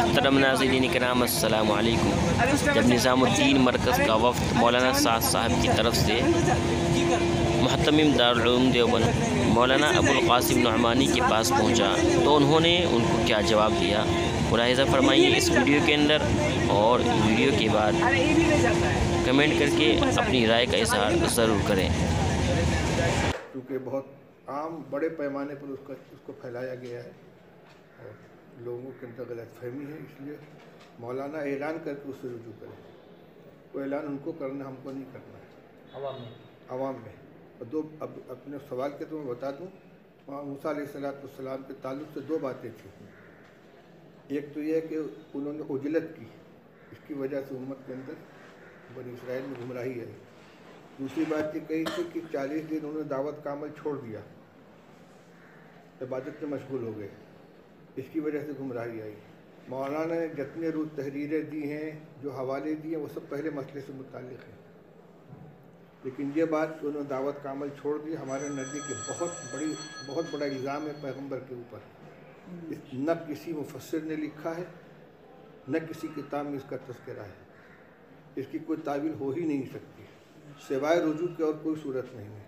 محترم ناظرین کرام السلام علیکم۔ جب نظام الدین مرکز کا وفد مولانا سعد صاحب کی طرف سے محتمم دارالعلوم دیوبند مولانا ابو القاسم نعمانی کے پاس پہنچا تو انہوں نے ان کو کیا جواب دیا، ملاحظہ فرمائیے اس ویڈیو کے اندر، اور ویڈیو کے بعد کمنٹ کر کے اپنی رائے کا اظہار ضرور کریں۔ کیونکہ بہت عام بڑے پیمانے پر اس کو پھیلایا گیا ہے اور لوگوں کے اندر غلط فہمی ہے، اس لیے مولانا اعلان کر کے اس سے رجوع کریں۔ وہ اعلان ان کو کرنا، ہم کو نہیں کرنا ہے، عوام میں۔ اور اب اپنے سوال کے تو میں بتا دوں، موسیٰ علیہ السلام کے تعلق سے دو باتیں تھیں۔ ایک تو یہ کہ انہوں نے عجلت کی، اس کی وجہ سے امت کے اندر بنی اسرائیل میں گمراہی ہے۔ دوسری بات یہ کہی تھی کہ 40 دن انہوں نے دعوت کا عمل چھوڑ دیا، عبادت میں مشغول ہو گئے، اس کی وجہ سے گمراہی آئی۔ مولانا نے جتنے روز تحریریں دی ہیں، جو حوالے دیے ہیں، وہ سب پہلے مسئلے سے متعلق ہیں، لیکن یہ بات کہ انہوں نے دعوت کا عمل چھوڑ دیا، ہمارے نزدیک بہت بڑا الزام ہے پیغمبر کے اوپر۔ نہ کسی مفسر نے لکھا ہے، نہ کسی کتاب میں اس کا تذکرہ ہے، اس کی کوئی تعویل ہو ہی نہیں سکتی، سوائے رجوع کے اور کوئی صورت نہیں ہے۔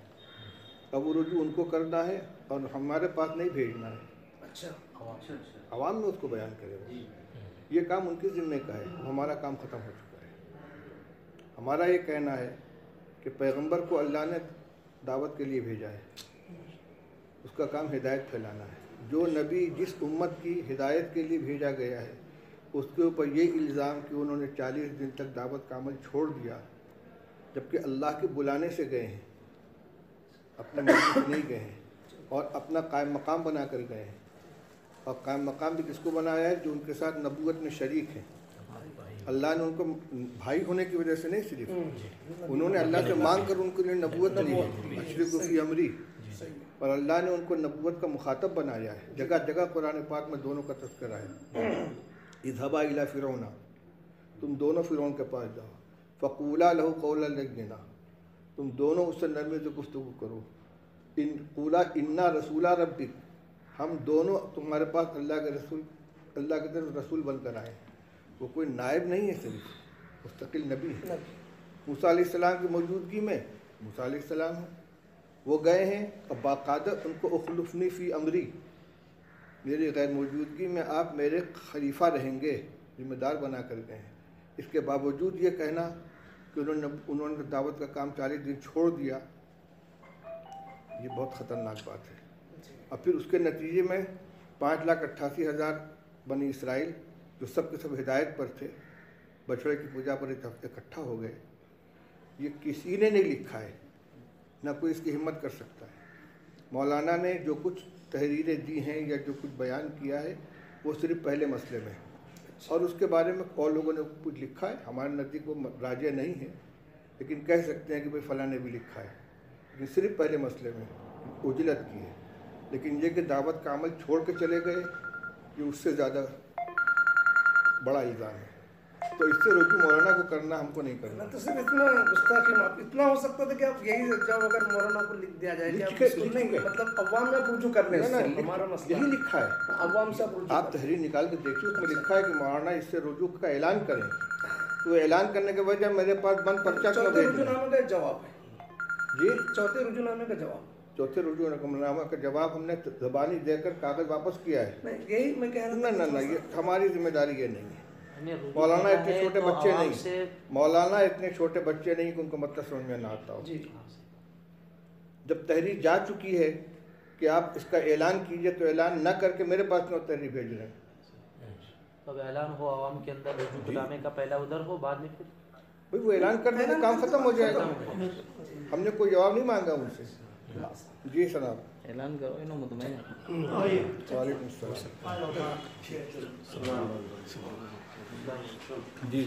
اب وہ رجوع ان کو کرنا ہے اور ہمارے پاس نہیں بھیجنا ہے، عوام میں اس کو بیان کرے گا۔ یہ کام ان کے ذمہ کا ہے، ہمارا کام ختم ہو چکا ہے۔ ہمارا یہ کہنا ہے کہ پیغمبر کو اللہ نے دعوت کے لیے بھیجا ہے، اس کا کام ہدایت پھیلانا ہے۔ جو نبی جس امت کی ہدایت کے لیے بھیجا گیا ہے، اس کے اوپر یہ الزام کہ انہوں نے 40 دن تک دعوت کا عمل چھوڑ دیا، جبکہ اللہ کے بلانے سے گئے ہیں، اپنے مرضی سے نہیں گئے ہیں، اور اپنا قائم مقام بنا کر گئے ہیں۔ اور قائم مقام بھی کس کو بنایا ہے؟ جو ان کے ساتھ نبوت میں شریک ہیں۔ اللہ نے ان کو بھائی ہونے کی وجہ سے نہیں، صرف انہوں نے اللہ سے مانگ کر ان کے لیے نبوت دی ہے، اشرکوا فی امری، اور اللہ نے ان کو نبوت کا مخاطب بنایا ہے۔ جگہ جگہ قرآن پاک میں دونوں کا تذکرہ ہے۔ اذهبا الی فرعون، تم دونوں فرعون کے پاس جاؤ، فقولا لہ قولا لینا، تم دونوں اس سے نرمی سے گفتگو کرو۔ قولا انا رسولا ربک، ہم دونوں تمہارے پاس اللہ کی طرف رسول بن کر آئے۔ وہ کوئی نائب نہیں ہے، صرف مستقل نبی ہے۔ موسیٰ علیہ السلام کی موجودگی میں موسیٰ علیہ السلام ہیں، وہ گئے ہیں اور باقاعدہ ان کو اخلفنی فی امری، میری غیر موجودگی میں آپ میرے خلیفہ رہیں گے، ذمہ دار بنا کر گئے ہیں۔ اس کے باوجود یہ کہنا کہ انہوں نے دعوت کا کام 40 دن چھوڑ دیا، یہ بہت خطرناک بات ہے۔ اور پھر اس کے نتیجے میں 5,88,000 بنی اسرائیل جو سب کے سب ہدایت پر تھے، بچڑے کی پوجا پر اکٹھا ہو گئے۔ یہ کسی نے نہیں لکھا ہے، نہ کوئی اس کی ہمت کر سکتا ہے۔ مولانا نے جو کچھ تحریریں دی ہیں یا جو کچھ بیان کیا ہے، وہ صرف پہلے مسئلے میں، اور اس کے بارے میں اور لوگوں نے کچھ لکھا ہے، ہمارے نزدیک وہ راجع نہیں ہے، لیکن کہہ سکتے ہیں کہ بھائی فلاں نے بھی لکھا ہے، لیکن صرف پہلے مسئلے میں عجلت کی ہے۔ لیکن یہ کہ دعوت کا عمل چھوڑ کے چلے گئے، یہ اس سے زیادہ بڑا الزام ہے۔ تو اس سے رجوع مولانا کو کرنا، ہم کو نہیں کرنا۔ تو صرف اتنا گستاخی اتنا ہو سکتا تھا کہ آپ یہی جب اگر مولانا کو لکھ دیا جائے کہ مطلب عوام میں رجوع کرنے سے ہمارا مسئلہ یہی لکھا ہے، عوام سے آپ تحریر نکال کے دیکھیے، اس میں لکھا ہے کہ مولانا اس سے رجوع کا اعلان کریں۔ تو اعلان کرنے کے وجہ میرے پاس بند پرچہ کیوں چوتھے رجوع نامے کا جواب ہے جی، چوتھے رجوع نامے کا جواب، چوتھے رجوع نامہ کا جواب ہم نے زبانی دے کر کاغذ واپس کیا ہے۔ یہی میں کہہ رہا تھا، نہ یہ ہماری ذمہ داری یہ نہیں ہے۔ مولانا اتنے چھوٹے بچے نہیں، مولانا اتنے چھوٹے بچے نہیں کہ ان کو مطلب سمجھ میں نہ آتا ہو۔ جب تحریر جا چکی ہے کہ آپ اس کا اعلان کیجئے، تو اعلان نہ کر کے میرے پاس کیوں تحریر بھیج رہے ہیں؟ اب اعلان ہو عوام کے اندر، رجوع نامے کا پہلا ادھر ہو، بعد میں پھر بھائی وہ اعلان کر دیں تو کام ختم ہو جائے گا۔ ہم نے کوئی جواب نہیں مانگا ان سے۔ جی جناب، اعلان کرو، انہوں مطمئن۔ وعلیکم السلام۔ جی